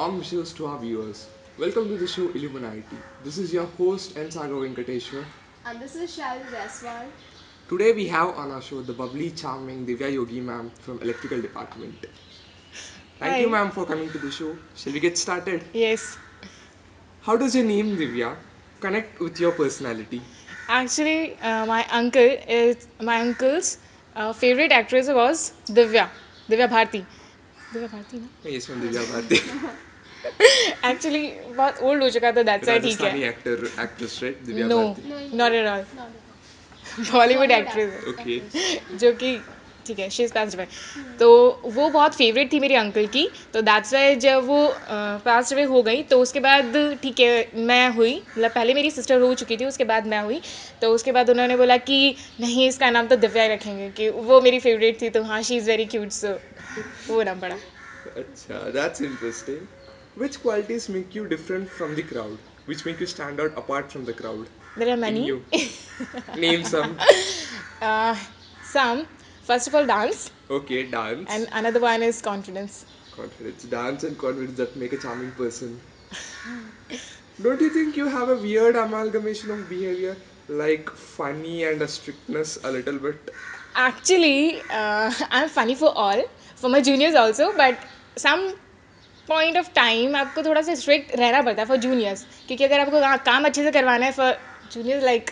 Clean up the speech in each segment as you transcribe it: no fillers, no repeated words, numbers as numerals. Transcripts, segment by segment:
warm wishes to our viewers. Welcome to the show Illuminati. This is your host N. Sagar Venkateshwar. And this is Shal Jaiswal. Today we have on our show the bubbly, charming Divya Yogi ma'am from Electrical Department. Thank you Hi. ma'am for coming to the show. Shall we get started? Yes. How does your name Divya connect with your personality? Actually, my uncle's favorite actress was Divya. Divya Bharti. Divya Bharti ना? Yes, ma'am, Divya Bharti. Actually बहुत old हो चुका था that's why ठीक Rajasthani है. actress, right? Divya No, Bharti. not at all. Not Bollywood Bollywood actress है Okay. जो कि ठीक है शी इज़ पास्ड अवे. तो वो बहुत फेवरेट थी मेरे अंकल की. तो दैट्स वाई जब वो पास्ट अवे हो गई तो उसके बाद ठीक है मैं हुई, मतलब पहले मेरी सिस्टर हो चुकी थी उसके बाद मैं हुई. तो उसके बाद उन्होंने बोला कि नहीं इसका नाम तो दिव्या ही रखेंगे कि वो मेरी फेवरेट थी तो हाँ she is very cute so वो नाम पड़ा. Acha, that's interesting. Which qualities make you different from the crowd? Which make you stand out apart from the crowd? There are In many. you. Name some. Some, first of all dance Okay, dance. and another one is confidence. Confidence. Dance and confidence that make a charming person. Don't you think you have a weird amalgamation of behavior? Like funny and a strictness a little bit? Actually, I'm funny for my juniors also, but some point of time आपको थोड़ा सा strict रहना पड़ता है for juniors, क्योंकि अगर आपको काम अच्छे से करवाना है for juniors like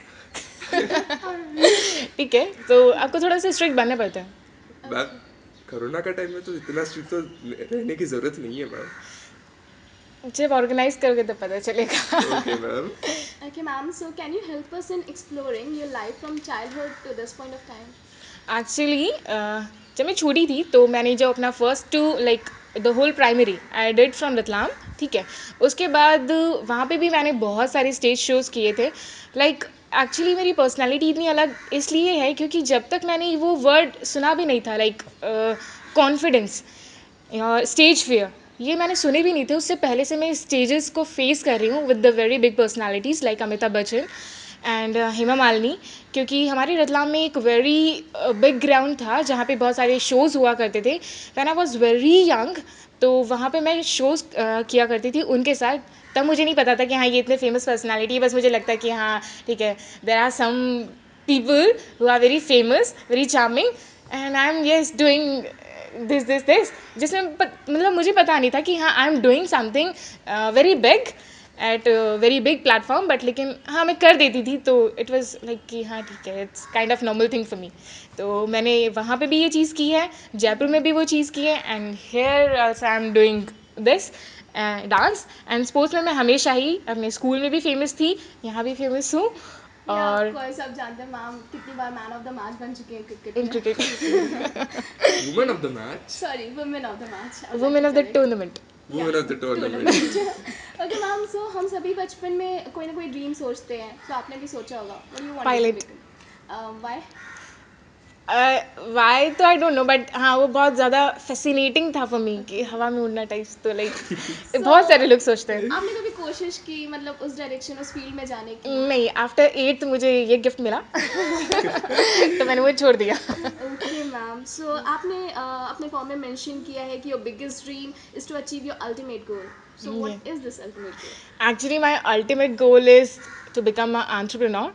ठीक है तो आपको थोड़ा सा strict बनना पड़ता है. मैम कोरोना का टाइम में तो इतना स्ट्रिक्ट तो रहने की जरूरत नहीं है मैम. जब ऑर्गेनाइज करोगे तो पता चलेगा. Okay, ma'am. Okay, ma'am. So, can you help us in exploring your life from childhood to this point of time? Actually जब मैं छोटी थी तो मैंने जो अपना first to like the whole primary I did from Ratlam. ठीक है, उसके बाद वहाँ पे भी मैंने बहुत सारे स्टेज शोज़ किए थे. लाइक एक्चुअली मेरी पर्सनालिटी इतनी अलग इसलिए है क्योंकि जब तक मैंने वो वर्ड सुना भी नहीं था लाइक कॉन्फिडेंस या स्टेज फियर, ये मैंने सुने भी नहीं थे. उससे पहले से मैं स्टेजेस को फेस कर रही हूँ with the very big personalities like Amitabh Bachchan and Hema Malini, क्योंकि हमारे रतलाम में एक वेरी बिग ग्राउंड था जहाँ पे बहुत सारे शोज़ हुआ करते थे. When I was very young तो वहाँ पे मैं शोज़ किया करती थी उनके साथ. तब मुझे नहीं पता था कि हाँ ये इतने फेमस पर्सनालिटी है, बस मुझे लगता है कि हाँ ठीक है there are some people who are very famous very charming and I am yes doing this जिसमें मतलब मुझे पता नहीं था कि हाँ I am doing something very big at very big platform, but लेकिन हाँ मैं कर देती थी तो इट वॉज लाइक कि हाँ ठीक है it's kind of normal thing for me. तो मैंने वहाँ पे भी ये चीज़ की है, जयपुर में भी वो चीज़ की है and here also I am doing this dance and sports में मैं हमेशा ही अपने स्कूल में भी फेमस थी, यहाँ भी फेमस हूँ. और कोई सब जानते हैं मैम कितनी बार मैन ऑफ द मैच बन चुकी है क्रिकेट इन में. Cricket Woman of the match. Sorry women of the match. Women of the tournament. Woman of the tournament. Okay ma'am. So हम सभी बचपन में कोई ना कोई ड्रीम सोचते हैं. तो आपने भी सोचा होगा. What do you want Pilot. to become? Why? Why तो आई डोंट नो बट हाँ वो बहुत ज़्यादा फैसिनेटिंग था फॉर मी कि हवा में उड़ना टाइप्स. तो लाइक बहुत सारे लोग सोचते हैं. आपने कभी कोशिश की मतलब उस डायरेक्शन उस फील्ड में जाने की? नहीं, आफ्टर 8th मुझे ये गिफ्ट मिला तो मैंने वो छोड़ दिया. Okay ma'am. सो आपने अपने फॉर्म में मेंशन किया है कि your biggest dream is to achieve your ultimate goal. So what is this ultimate goal? Actually my ultimate goal is to become a entrepreneur.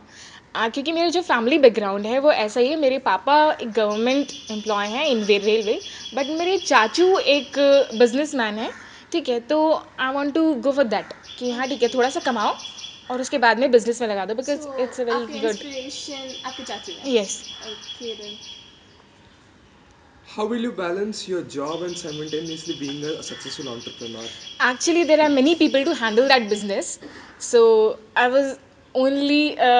क्योंकि मेरे जो फैमिली बैकग्राउंड है वो ऐसा ही है. मेरे पापा एक गवर्नमेंट एम्प्लॉय हैं इन रेलवे, बट मेरे चाचू एक बिजनेसमैन है. ठीक है, तो I want to go for that कि हाँ ठीक है थोड़ा सा कमाओ और उसके बाद में बिजनेस में लगा दो because it's a very good. Inspiration आपके चाचू हैं. Yes. Okay then. How will you balance your job and simultaneously being a successful entrepreneur? Actually, there are many people to handle that business. So I was only a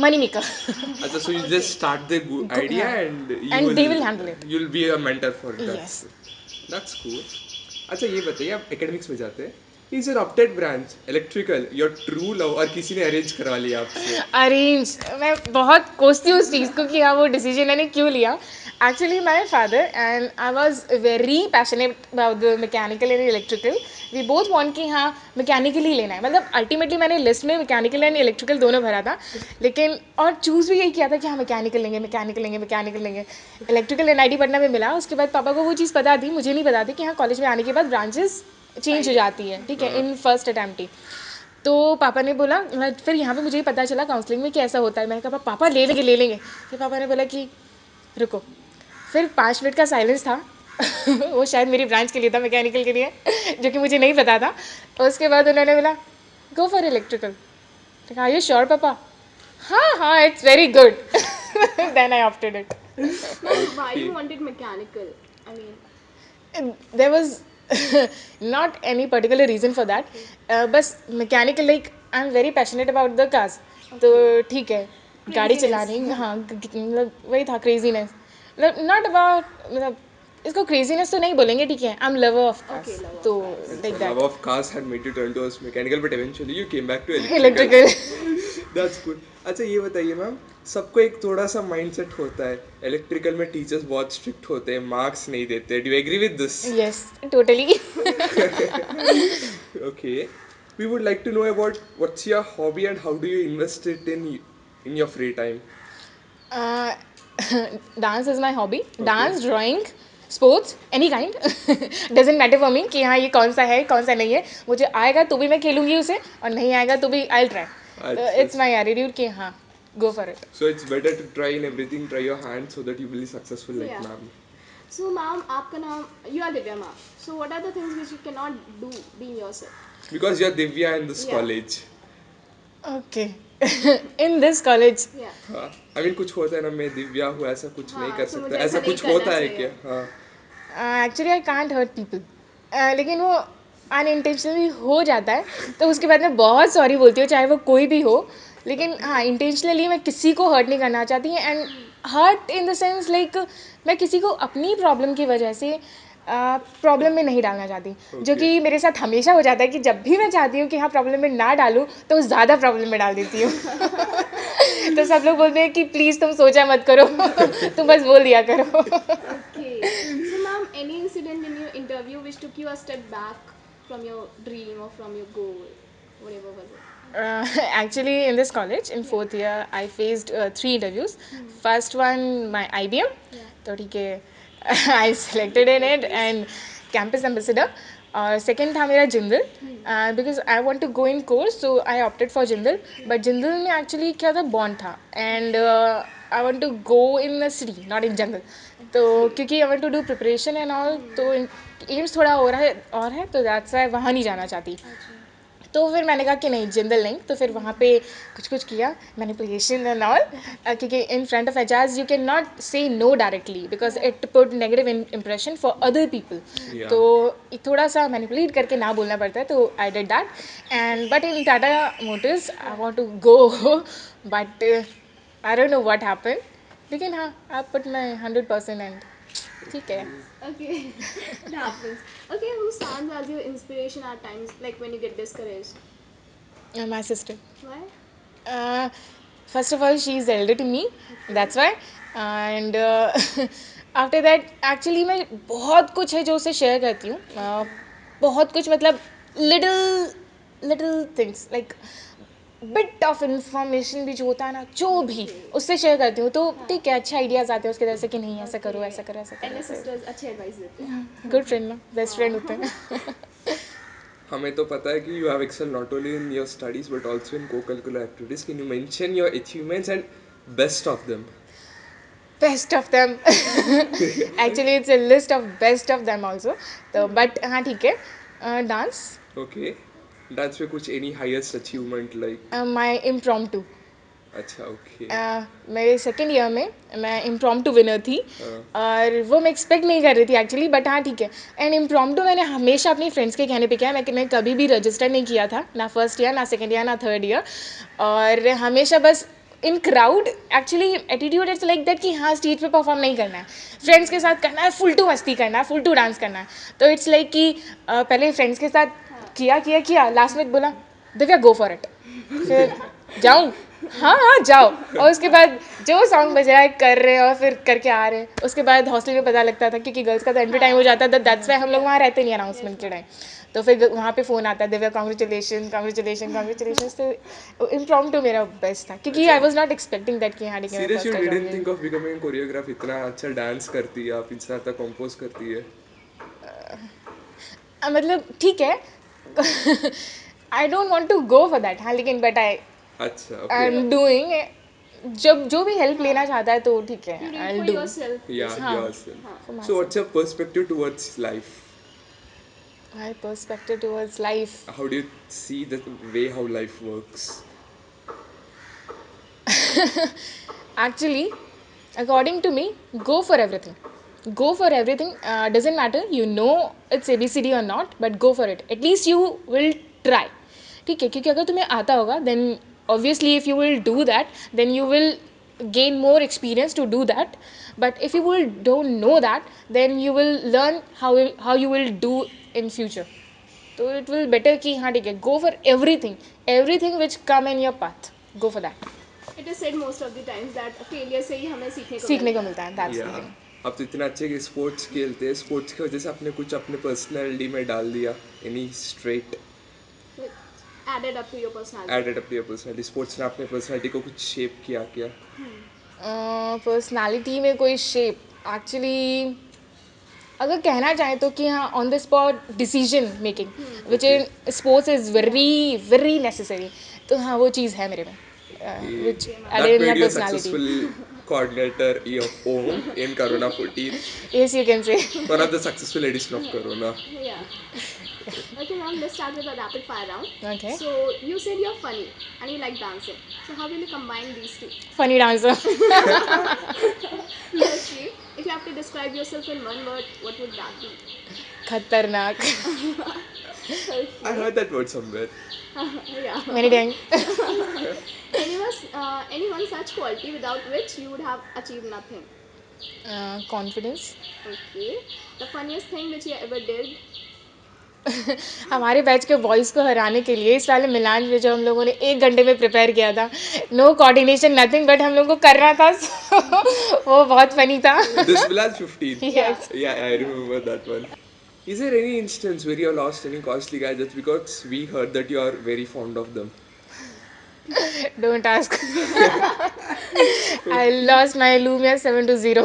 money maker. Acha, so you just start the idea and you And they will handle it. You'll be a mentor for that. Yes. That's cool. अच्छा ये बताइए आप academics में जाते हैं. Is your opted branch electrical your true love और किसी ने अरेंज करवा लिया आपसे? अरेंज मैं बहुत कोसती हूँ उस चीज़ को कि हाँ वो डिसीजन मैंने क्यों लिया. Actually my father and I was very passionate about the mechanical and electrical. We both want कि हाँ मैकेनिकल ही लेना है. मतलब अल्टीमेटली मैंने लिस्ट में मैकेनिकल एंड इलेक्ट्रिकल दोनों भरा था, लेकिन और चूज़ भी यही किया था कि हाँ मैकेनिकल लेंगे मैकेनिकल लेंगे मैकेनिकल लेंगे. इलेक्ट्रिकल NIT पटना में मिला. उसके बाद पापा को वो चीज़ पता थी, मुझे नहीं पता थी कि हाँ कॉलेज में आने के बाद ब्रांचेस चेंज हो जाती है, ठीक है, इन फर्स्ट अटैम्प्ट ही। तो पापा ने बोला, फिर यहाँ पे मुझे ही पता चला काउंसलिंग में कि ऐसा होता है। मैंने कहा पापा ले लेंगे ले लेंगे। फिर पापा ने बोला कि रुको। फिर 5 मिनट का साइलेंस था। वो शायद मेरी ब्रांच के लिए था, मैकेनिकल के लिए, जो कि मुझे नहीं पता था। उसके बाद उन्होंने बोला go for electrical. Are you sure papa? हाँ हाँ, it's very good. Then I opted it. Ma'am, why you wanted mechanical? I mean, There was not any particular reason for that. बस mechanical, like I am very passionate about the cars. तो ठीक है, गाड़ी Craziness. चलानी, हाँ, मतलब वही था क्रेजीनेस। मतलब नॉट अबाउट, मतलब इसको क्रेजीनेस तो नहीं बोलेंगे, ठीक है, I am lover of cars. Okay, lover of तो cars. Like So love that of cars had made you turn towards mechanical, but eventually you came back to electrical. Electrical. That's good. अच्छा ये बताइए ma'am, सबको एक थोड़ा सा mindset होता है, इलेक्ट्रिकल में टीचर्स बहुत स्ट्रिक्ट होते हैं, मार्क्स नहीं देते। Do you agree with this? Yes, totally. Okay. We would like to know about what's your hobby and how do you invest it in your free time? Dance is my hobby. Dance, drawing, sports, any kind, doesn't matter for me कि हाँ ये कौन सा है कौन सा नहीं है। मुझे आएगा तो भी मैं खेलूंगी उसे, और नहीं आएगा तो भी आई ट्राई। अच्छा। इट्स माई एटीट्यूड कि हाँ, go for it. So it's better to try in everything, try your hand so that you will be successful like Yeah. ma'am. So ma'am, आपका नाम, you are Divya ma'am. So what are the things which you cannot do being yourself? Because you're Divya in this Yeah. college. Okay. In this college Yeah. हाँ, I mean कुछ होता है ना, मैं दिव्या हूँ ऐसा कुछ हाँ, नहीं कर so सकता, मुझे ऐसा ऐसा नहीं कुछ करना होता है चाहिए। क्या? हाँ। Actually I can't hurt people, लेकिन वो अनइंटेंशनली हो जाता है, तो उसके बाद मैं बहुत सॉरी बोलती हूँ, चाहे वो कोई भी हो। लेकिन हाँ, इंटेंशनली मैं किसी को हर्ट नहीं करना चाहती। And hurt in the sense like मैं किसी को अपनी प्रॉब्लम की वजह से प्रॉब्लम में नहीं डालना चाहती, जो कि मेरे साथ हमेशा हो जाता है कि जब भी मैं चाहती हूँ कि हाँ प्रॉब्लम में ना डालूँ, तो ज़्यादा प्रॉब्लम में डाल देती हूँ। तो सब लोग बोलते हैं कि प्लीज़ तुम सोचा मत करो, तुम बस बोल दिया करो। Okay. So ma'am, any incident in your interview which took you a step back from your dream or from your goal, whatever was it? Actually, in this college, in 4th year, I faced 3 interviews. First one, my IBM. Yeah. तो ठीक है, I selected in it and campus ambassador. और second था मेरा Jindal, because I want to go in course, so I opted for Jindal. But Jindal में actually क्या था, bond था, and I want to go in the city, not in jungle. तो क्योंकि I want to do preparation and all, तो AIIMS थोड़ा हो रहा है और है, तो that's why वहाँ नहीं जाना चाहती। तो फिर मैंने कहा कि नहीं, जिंदल नहीं। तो फिर वहाँ पे कुछ कुछ किया, मैनिपुलेशन एंड ऑल, क्योंकि in front of HRs you can not say no directly because it put negative impression for other people. Yeah. तो थोड़ा सा मैनिपुलेट करके ना बोलना पड़ता है, तो I did that. And but in Tata motors I want to go, but I don't know what happen. लेकिन हाँ, आई पुट माई 100% एंड ठीक है। Okay. It happens. Okay, who stands as your inspiration at times, like when you get discouraged? My sister. Why? First of all, she is elder to me, that's why. And after that, actually मैं बहुत कुछ है जो उससे share करती हूँ, बहुत कुछ, मतलब little things like bit of information भी जो होता है ना, जो भी उससे शेयर करती हूँ। तो ठीक है, अच्छे आइडियाज़ आते हैं उसके तरफ से कि नहीं ऐसा करो ऐसा करो ऐसा And करो। sisters अच्छे एडवाइस देते हैं. गुड फ्रेंड ना, बेस्ट फ्रेंड होते हैं। हमें तो पता है कि you have excelled not only in your studies but also in co-curricular activities. Can you mention your achievements and best of them? Best of them, actually it's a list of best of them also. तो but हाँ ठीक है, dance, Okay. Dance में कुछ any highest achievement like? माई impromptu. अच्छा, okay. मेरे second year में मैं इम्प्रॉम्प्टू विनर थी, और वो मैं एक्सपेक्ट नहीं कर रही थी एक्चुअली, बट हाँ ठीक है। एंड इम्प्रॉम्प्टू मैंने हमेशा अपनी फ्रेंड्स के कहने पे किया, मैंने कभी भी रजिस्टर नहीं किया था, ना फर्स्ट ईयर ना सेकेंड ईयर ना थर्ड ईयर। और हमेशा बस इन crowd, actually attitude it's like that कि हाँ स्टेज पे परफॉर्म नहीं करना है, फ्रेंड्स के साथ करना है, फुल टू मस्ती करना है, फुल टू डांस करना है। तो इट्स लाइक कि पहले फ्रेंड्स के साथ किया, लास्ट में बोला दिव्या गो फॉर इट, फिर जाऊँ, हाँ हाँ जाओ, और उसके बाद जो सॉन्ग बज रहा है कर रहे हैं और फिर करके आ रहे हैं। उसके बाद हॉस्टल में पता लगता था, क्योंकि गर्ल्स का तो एंट्री टाइम हो जाता था, दैट्स वाई हम लोग वहाँ रहते नहीं अनाउंसमेंट के टाइम। तो फिर वहाँ पे फ़ोन आता है, दिव्या कॉन्ग्रेचुलेशन कॉन्ग्रेचुलेशन कॉन्ग्रेचुलेशन। तो इम्प्रॉम्प्टू मेरा बेस्ट था, क्योंकि I was not expecting that कि हाँ ठीक है मैं Serious, you first uh didn't जाऊँगी। think of becoming a choreographer? इतना अच्छा डांस करती है आप, इतना अच्छा कंपोज करती है। मतलब ठीक है. I don't want to go for that. हाँ, लेकिन बट आई अच्छा, आई ओके. Am doing. जब जो भी हेल्प लेना चाहता है तो ठीक You है, do it I for do. yourself, Yeah, basically. हाँ, yourself. हाँ. for So what's myself. your perspective towards life? My perspective towards life. How do you see the way how life works? Actually, according to me, go for everything. Go for everything. Doesn't matter, you know it's ABCD or not, but go for it. At least you will try. ठीक है, क्योंकि अगर तुम्हें आता होगा then obviously if you will do that then you will gain more experience to do that. But if you will don't know that then you will learn how you will do in future. तो it will better कि हाँ ठीक है, go for everything which come in your path. Go for that. It is said most of the times that failure से ही हमें सीखने को सीखने को मिलता है. मिलता है. दैट्स द या थिंग. आप तो इतना अच्छे स्पोर्ट्स खेलते हैं, स्पोर्ट्स की वजह से आपने कुछ अपने पर्सनालिटी में डाल दिया, any straight It added up to your personality. Added अपनी पर्सनालिटी, स्पोर्ट्स ने अपने पर्सनालिटी को कुछ शेप किया क्या? पर्सनालिटी में कोई शेप एक्चुअली अगर कहना चाहें तो कि हाँ on the spot decision making which in sports is very very necessary. तो हाँ वो चीज़ है मेरे में which That added in made my you a personality. successful coordinator of OM in Corona 14. Yes, you can say. One of the successful edition of Corona. Yeah. Okay, ma'am, let's start with a rapid fire round. Okay. So, you said you're funny and you like dancing. So, how will you combine these two? Funny dancer. Okay. If you have to describe yourself in one word, what would that be? खतरनाक. I heard that word somewhere. Yeah. Many times. Any one such quality without which you would have achieved nothing. Confidence. Okay. The funniest thing which you ever did. हमारे batch के boys को हराने के लिए इस वाले मिलान में जो हम लोगों ने 1 घंटे में प्रिपेयर किया था, नो कोऑर्डिनेशन नथिंग, बट हम लोगों को करना था. वो बहुत फनी था. This Bilal 15. Yes. Yeah, I remember that one. Is there any instance where you lost any costly guy just because we heard that you are very fond of them? Don't ask. I lost my Lumia 7-0.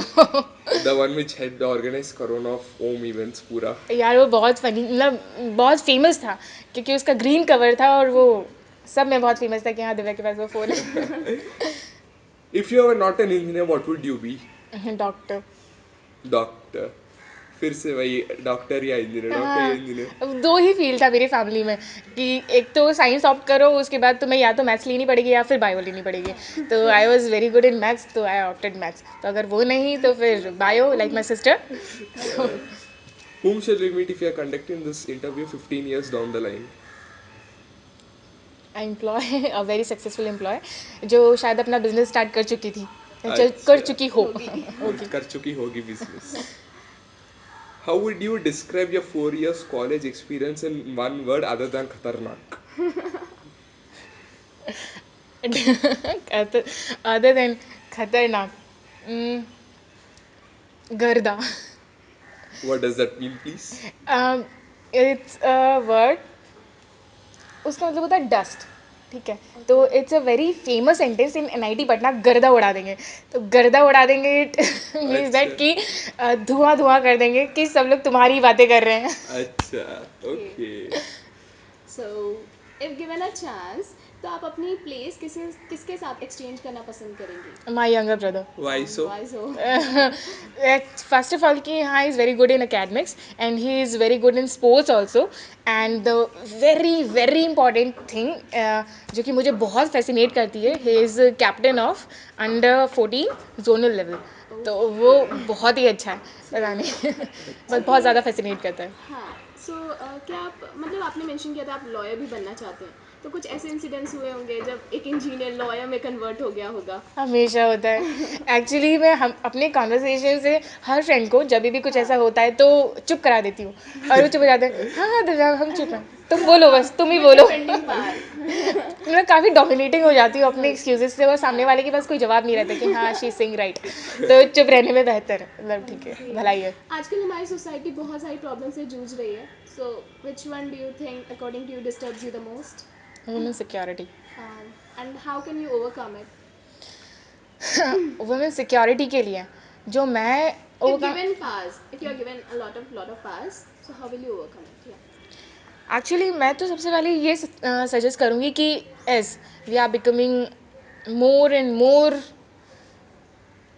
The one which had the organized Corona of OM events पूरा. यार वो बहुत funny, मतलब बहुत famous था क्योंकि उसका green cover था और वो सब में बहुत फेमस था कि हाँ दिव्या के पास वो फ़ोन है. If you were not an engineer, what would you be? Doctor. Doctor. फिर से वही डॉक्टर या इंजीनियर, डॉक्टर या इंजीनियर. अब 2 ही फील्ड था मेरी फैमिली में कि एक तो साइंस ऑप्ट करो, उसके बाद तुम्हें या तो मैथ्स लेनी पड़ेगी या फिर बायो लेनी पड़ेगी. तो I was very good in maths, तो आई ऑप्टेड मैथ्स. तो अगर वो नहीं तो फिर bio like my sister. Whom shall we meet if we are conducting this interview 15 years down the line? I employ a very successful employ जो शायद अपना बिजनेस स्टार्ट कर चुकी थी, अच्छा. कर चुकी हो. कर चुकी होगी business. How would you describe your 4 years college experience in one word other than खतरनाक? अदर देन खतरनाक, गर्दा. What does that mean, please? It's a word, उसका मतलब होता है डस्ट. ठीक है, तो it's a very famous sentence in NIT Patna, गर्दा उड़ा देंगे. तो गर्दा उड़ा देंगे इट मीन्स दैट कि धुआं धुआं कर देंगे कि सब लोग तुम्हारी बातें कर रहे हैं. अच्छा, okay. So, if given a chance, तो आप अपनी प्लेस किसके साथ एक्सचेंज करना पसंद करेंगी? My younger brother. Why so? Why so? First of all कि हाँ is very good in academics and he is very good in sports also. And the very very important thing जो कि मुझे बहुत फैसिनेट करती है, he is captain of under 14 zonal level. तो वो बहुत ही अच्छा है, पता नहीं बस बहुत ज़्यादा फैसिनेट करता है. हाँ. सो क्या आप, मतलब आपने मेंशन किया था आप लॉयर भी बनना चाहते हैं, तो कुछ ऐसे इंसिडेंट्स हुए होंगे जब एक इंजीनियर लॉयर में कन्वर्ट हो गया होगा? हमेशा होता है. एक्चुअली मैं हम अपने कॉन्वर्सेशन से हर फ्रेंड को जब भी कुछ ऐसा होता है तो चुप करा देती हूँ और वो चुप हो जाते हैं. हाँ हाँ दिव्या हम चुप हैं, तुम बोलो, बस तुम ही बोलो. Defending power. मैं काफ़ी डोमिनेटिंग हो जाती हूँ अपने एक्सक्यूजेस से और सामने वाले के पास कोई जवाब नहीं रहता कि हाँ शी सिंग राइट. तो चुप रहने में बेहतर है, मतलब ठीक है, भलाई है. आजकल हमारी सोसाइटी बहुत सारी प्रॉब्लम से जूझ रही है. So which one do you think according to you disturbs you the most, women security. And how can you overcome it? Women security के लिए जो मैं If overcome. given powers, if you are given a lot of powers, so how will you overcome it? Yeah. Actually मैं तो सबसे पहले ये suggest करूँगी कि as we are becoming more and more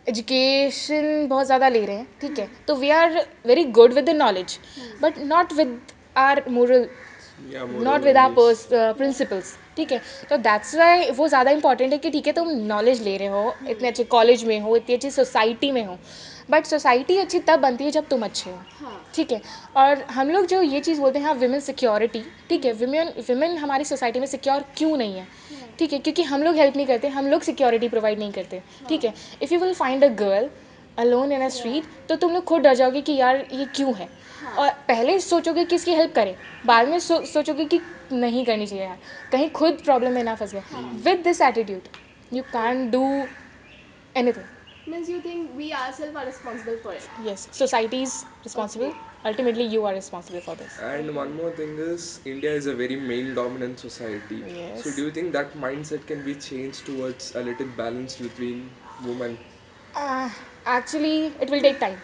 education बहुत ज़्यादा ले रहे हैं, ठीक है, तो we are very good with the knowledge but not with our moral, Yeah, not moral with our values. Principles, ठीक है. तो दैट्स वाई वो ज़्यादा इंपॉर्टेंट है कि ठीक है तुम नॉलेज ले रहे हो, इतने अच्छे कॉलेज में हो, इतनी अच्छी सोसाइटी में हो, बट सोसाइटी अच्छी तब बनती है जब तुम अच्छे हो, हाँ. ठीक है. और हम लोग जो ये चीज़ बोलते हैं हाँ विमेन सिक्योरिटी, ठीक है, विमेन हमारी सोसाइटी में सिक्योर क्यों नहीं है, ठीक है, क्योंकि हम लोग हेल्प नहीं करते, हम लोग सिक्योरिटी प्रोवाइड नहीं करते, ठीक है. If you will find a girl alone in a street तो तुम लोग खुद डर जाओगे कि यार ये क्यों है, और पहले सोचोगे कि इसकी हेल्प करें, बाद में सोचोगे कि नहीं करनी चाहिए यार, कहीं खुद प्रॉब्लम में ना फंस गए. With this attitude you can do anything. Means you think we ourselves are responsible for it. Yes, society is responsible. Ultimately, you are responsible for this. And one more thing is, India is a very male dominant society. Yes. So, do you think that mindset can be changed towards a little balance between women? Actually, it will take time.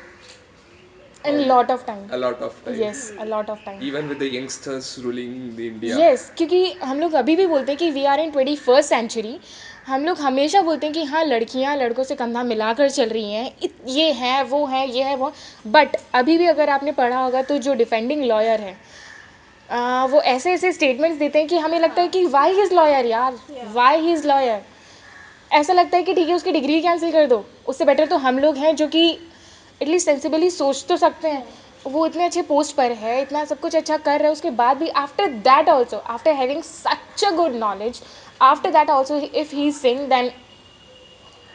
And Um, lot of time. A lot of time. Yes, a lot of time. Even with the youngsters ruling the India. Yes, क्योंकि हम लोग अभी भी बोलते हैं कि we are in 21st century. हम लोग हमेशा बोलते हैं कि हाँ लड़कियाँ लड़कों से कंधा मिलाकर चल रही हैं, ये है वो है ये है वो, बट अभी भी अगर आपने पढ़ा होगा तो जो डिफेंडिंग लॉयर है वो ऐसे ऐसे स्टेटमेंट्स देते हैं कि हमें लगता है कि वाई ही इज़ लॉयर यार, वाई ही इज़ लॉयर. ऐसा लगता है कि ठीक है उसकी डिग्री कैंसिल कर दो, उससे बेटर तो हम लोग हैं जो कि एटलीस्ट सेंसिबली सोच तो सकते हैं. वो इतने अच्छे पोस्ट पर है, इतना सब कुछ अच्छा कर रहा है, उसके बाद भी after that also, after having such a good knowledge, after that also if he sing then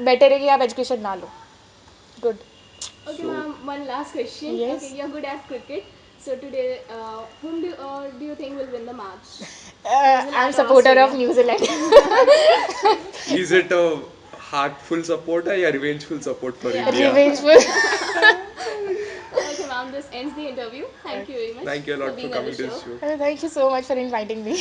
better है कि आप एजुकेशन ना लो. Good. Okay, So- ma'am. One last question. Yes. Okay, you're good at cricket. So today, whom do you think will win the match? I am supporter of New Zealand. Is it a heartful support or a revengeful support for Yeah. India? Revengeful. Okay, ma'am. This ends the interview. Thank you very much. Thank you a lot for being on coming the to this show. show. Thank you so much for inviting me.